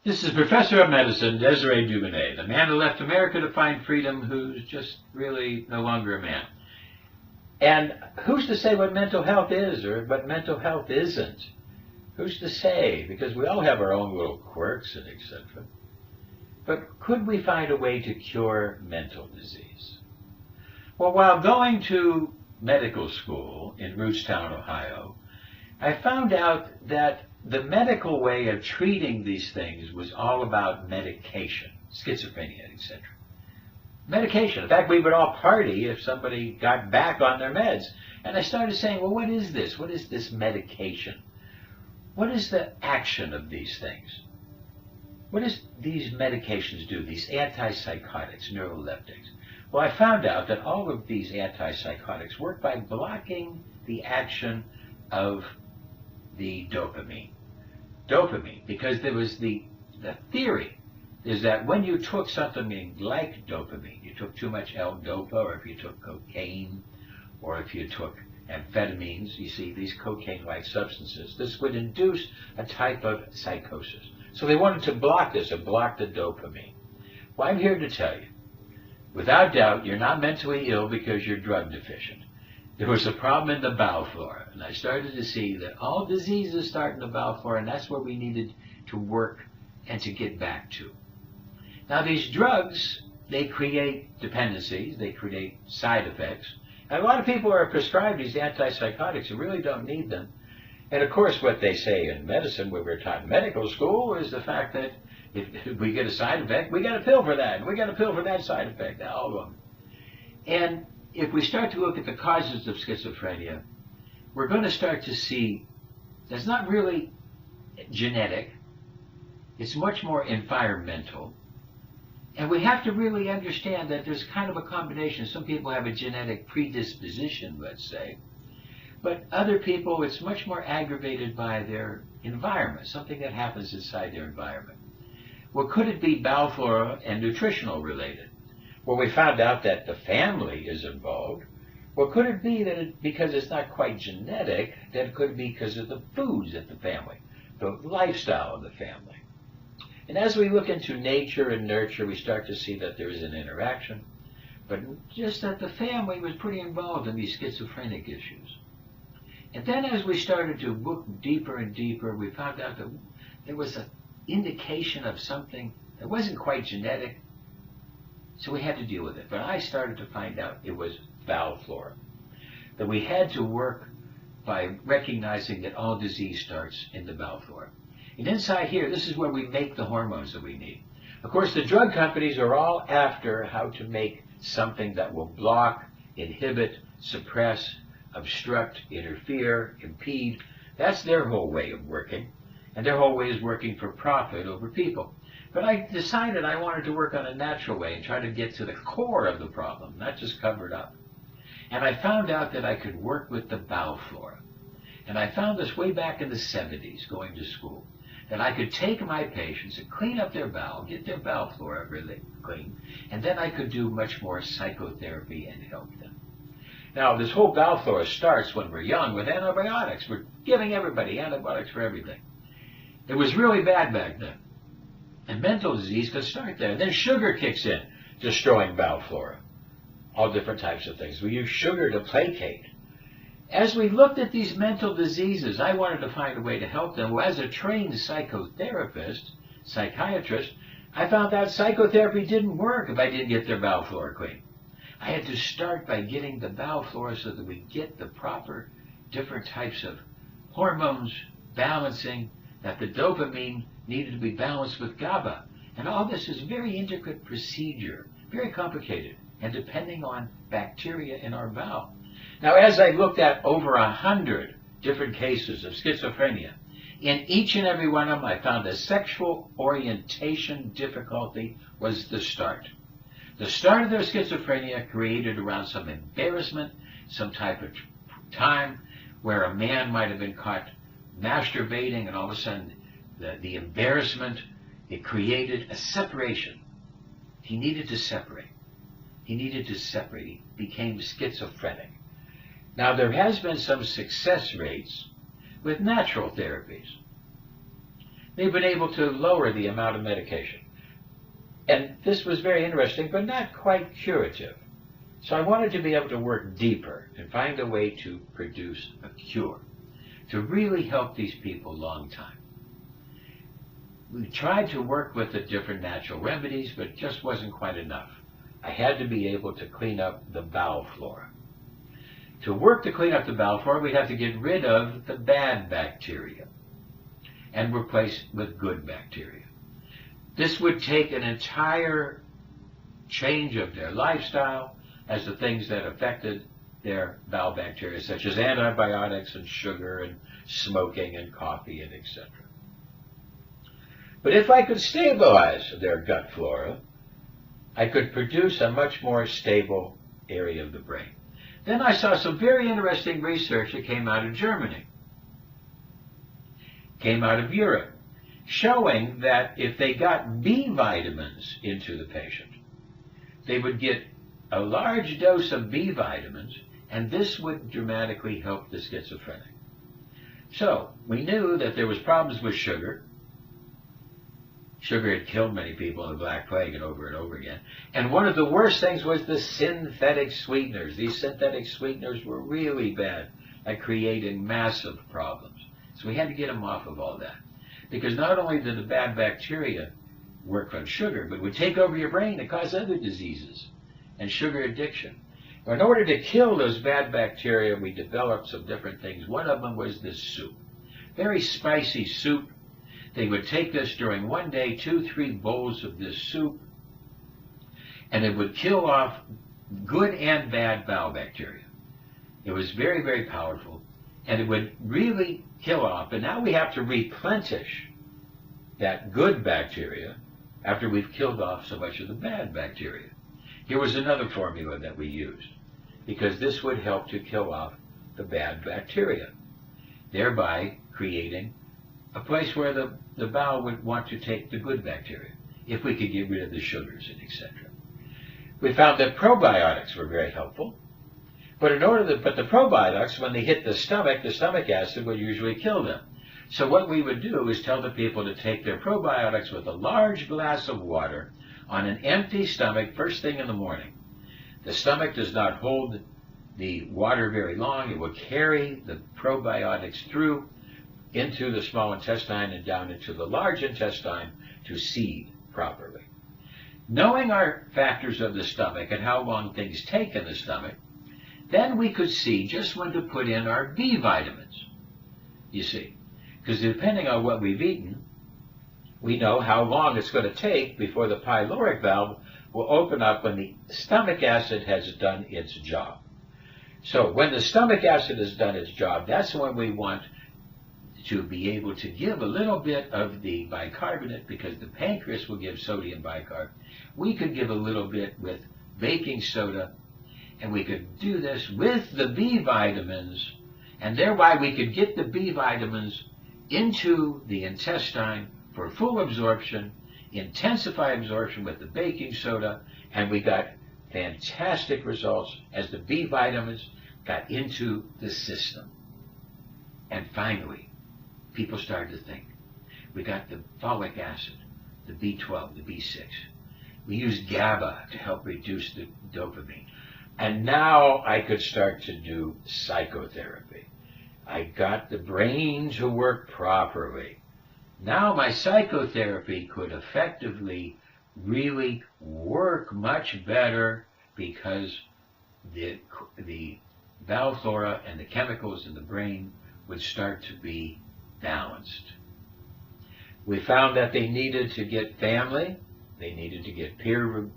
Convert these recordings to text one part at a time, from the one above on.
This is Professor of Medicine, Desiree Dubonnet, the man who left America to find freedom, who's just really no longer a man. And who's to say what mental health is or what mental health isn't? Who's to say? Because we all have our own little quirks and etc. But could we find a way to cure mental disease? Well, while going to medical school in Rootstown, Ohio, I found out that the medical way of treating these things was all about medication, schizophrenia, etc. Medication. In fact, we would all party if somebody got back on their meds. And I started saying, well, what is this? What is this medication? What is the action of these things? What does these medications do, these antipsychotics, neuroleptics? Well, I found out that all of these antipsychotics work by blocking the action of the dopamine. Dopamine, because there was the theory is that when you took something like dopamine, you took too much L-dopa, or if you took cocaine, or if you took amphetamines, you see, these cocaine-like substances, this would induce a type of psychosis. So they wanted to block this, or block the dopamine. Well, I'm here to tell you, without doubt, you're not mentally ill because you're drug deficient. There was a problem in the bowel flora, and I started to see that all diseases start in the bowel flora, and that's where we needed to work and to get back to. Now, these drugs, they create dependencies, they create side effects, and a lot of people are prescribed these antipsychotics who really don't need them. And of course, what they say in medicine, when we're taught in medical school, is the fact that if we get a side effect, we got a pill for that, and we got a pill for that side effect, all of them. And if we start to look at the causes of schizophrenia, we're going to start to see that's not really genetic. It's much more environmental. And we have to really understand that there's kind of a combination. Some people have a genetic predisposition, let's say. But other people, it's much more aggravated by their environment, something that happens inside their environment. Well, could it be bowel flora and nutritional related? Well, we found out that the family is involved. Well, could it be that because it's not quite genetic, that it could be because of the foods at the family, the lifestyle of the family? And as we look into nature and nurture, we start to see that there is an interaction, but just that the family was pretty involved in these schizophrenic issues. And then as we started to look deeper and deeper, we found out that there was an indication of something that wasn't quite genetic, so we had to deal with it. But I started to find out it was bowel flora, that we had to work by recognizing that all disease starts in the bowel flora. And inside here, this is where we make the hormones that we need. Of course, the drug companies are all after how to make something that will block, inhibit, suppress, obstruct, interfere, impede. That's their whole way of working. And their whole way is working for profit over people. But I decided I wanted to work on a natural way and try to get to the core of the problem, not just cover it up. And I found out that I could work with the bowel flora. And I found this way back in the 70s, going to school, that I could take my patients and clean up their bowel, get their bowel flora really clean, and then I could do much more psychotherapy and help them. Now, this whole bowel flora starts when we're young with antibiotics. We're giving everybody antibiotics for everything. It was really bad back then. And mental disease could start there. Then sugar kicks in, destroying bowel flora. All different types of things. We use sugar to placate. As we looked at these mental diseases, I wanted to find a way to help them. Well, as a trained psychotherapist, psychiatrist, I found out psychotherapy didn't work if I didn't get their bowel flora clean. I had to start by getting the bowel flora so that we get the proper different types of hormones balancing, that the dopamine needed to be balanced with GABA. And all this is very intricate procedure, very complicated, and depending on bacteria in our bowel. Now, as I looked at over 100 different cases of schizophrenia, in each and every one of them, I found a sexual orientation difficulty was the start. The start of their schizophrenia created around some embarrassment, some type of time where a man might have been caught masturbating, and all of a sudden the embarrassment, it created a separation. He needed to separate. He needed to separate. He became schizophrenic. Now, there has been some success rates with natural therapies. they've been able to lower the amount of medication. And this was very interesting, but not quite curative. So I wanted to be able to work deeper and find a way to produce a cure, to really help these people long time. We tried to work with the different natural remedies, but it just wasn't quite enough. I had to be able to clean up the bowel flora. To work to clean up the bowel flora, we'd have to get rid of the bad bacteria and replace with good bacteria. This would take an entire change of their lifestyle as the things that affected their bowel bacteria, such as antibiotics and sugar and smoking and coffee and etc. But if I could stabilize their gut flora, I could produce a much more stable area of the brain. Then I saw some very interesting research that came out of Germany, came out of Europe, showing that if they got B vitamins into the patient, they would get a large dose of B vitamins, and this would dramatically help the schizophrenic. So we knew that there was problems with sugar. Sugar had killed many people in the Black Plague and over again. And one of the worst things was the synthetic sweeteners. These synthetic sweeteners were really bad at creating massive problems. So we had to get them off of all that. Because not only did the bad bacteria work on sugar, but it would take over your brain and cause other diseases and sugar addiction. In order to kill those bad bacteria, we developed some different things. One of them was this soup. Very spicy soup. They would take this during one day, 2-3 bowls of this soup, and it would kill off good and bad bowel bacteria. It was very, very powerful, and it would really kill off. And now we have to replenish that good bacteria after we've killed off so much of the bad bacteria. Here was another formula that we used, because this would help to kill off the bad bacteria, thereby creating a place where the bowel would want to take the good bacteria, if we could get rid of the sugars and etc. We found that probiotics were very helpful, but the probiotics, when they hit the stomach acid would usually kill them. So what we would do is tell the people to take their probiotics with a large glass of water on an empty stomach first thing in the morning. The stomach does not hold the water very long. It will carry the probiotics through into the small intestine and down into the large intestine to seed properly. Knowing our factors of the stomach and how long things take in the stomach, then we could see just when to put in our B vitamins, you see. Because depending on what we've eaten, we know how long it's going to take before the pyloric valve will open up when the stomach acid has done its job. So when the stomach acid has done its job, that's when we want to be able to give a little bit of the bicarbonate, because the pancreas will give sodium bicarb. We could give a little bit with baking soda, and we could do this with the B vitamins, and thereby we could get the B vitamins into the intestine for full absorption, intensify absorption with the baking soda, and we got fantastic results as the B vitamins got into the system. And finally, people started to think. We got the folic acid, the B12, the B6. We used GABA to help reduce the dopamine. And now I could start to do psychotherapy. I got the brain to work properly. Now my psychotherapy could effectively really work much better, because the bowel flora and the chemicals in the brain would start to be balanced. We found that they needed to get family, they needed to get peer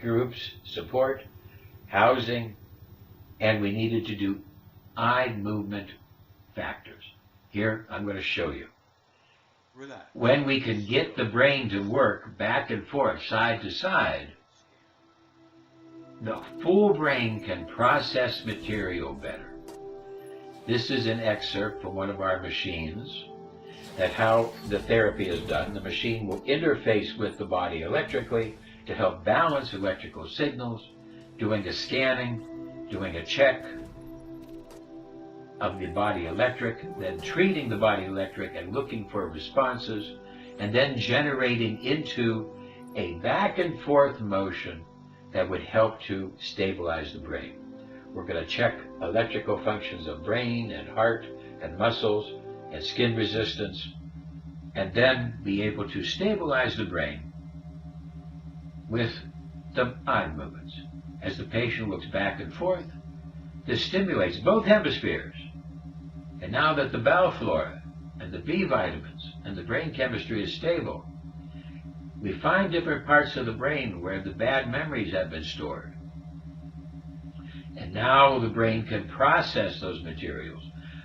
groups, support, housing, and we needed to do eye movement factors. Here, I'm going to show you. When we can get the brain to work back and forth, side to side, the full brain can process material better. This is an excerpt from one of our machines, that how the therapy is done. The machine will interface with the body electrically to help balance electrical signals, doing a scanning, doing a check of the body electric, then treating the body electric and looking for responses and then generating into a back and forth motion that would help to stabilize the brain. We're going to check electrical functions of brain and heart and muscles and skin resistance, and then be able to stabilize the brain with the eye movements. As the patient looks back and forth, this stimulates both hemispheres. And now that the bowel flora and the B vitamins and the brain chemistry is stable, we find different parts of the brain where the bad memories have been stored. And now the brain can process those materials,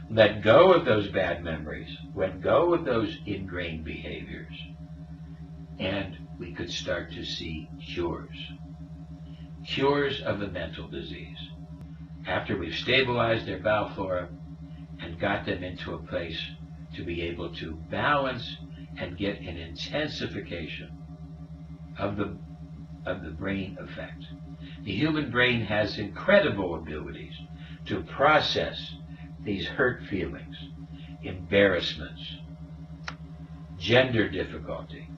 let go of those bad memories, let go of those ingrained behaviors, and we could start to see cures. Cures of the mental disease. After we've stabilized their bowel flora and got them into a place to be able to balance and get an intensification of the brain effect. The human brain has incredible abilities to process these hurt feelings, embarrassments, gender difficulty.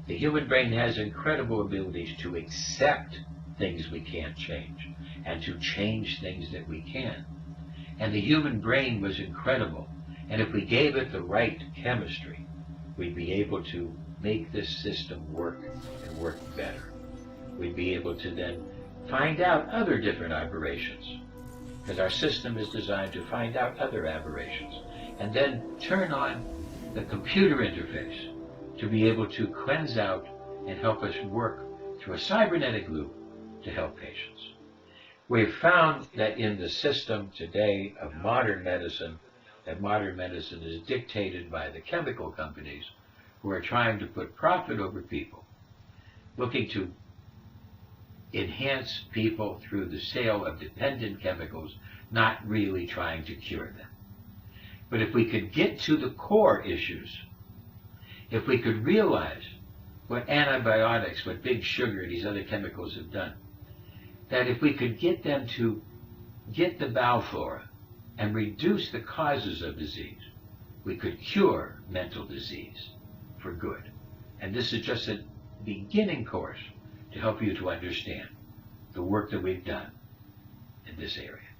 The human brain has incredible abilities to accept things we can't change and to change things that we can. And the human brain was incredible. And if we gave it the right chemistry, we'd be able to make this system work and work better. We'd be able to then find out other different aberrations, because our system is designed to find out other aberrations, and then turn on the computer interface to be able to cleanse out and help us work through a cybernetic loop to help patients. We've found that in the system today of modern medicine, that modern medicine is dictated by the chemical companies who are trying to put profit over people, looking to enhance people through the sale of dependent chemicals, not really trying to cure them. But if we could get to the core issues, if we could realize what antibiotics, what big sugar, these other chemicals have done, that if we could get them to get the bowel flora and reduce the causes of disease, we could cure mental disease for good. And this is just a beginning course to help you to understand the work that we've done in this area.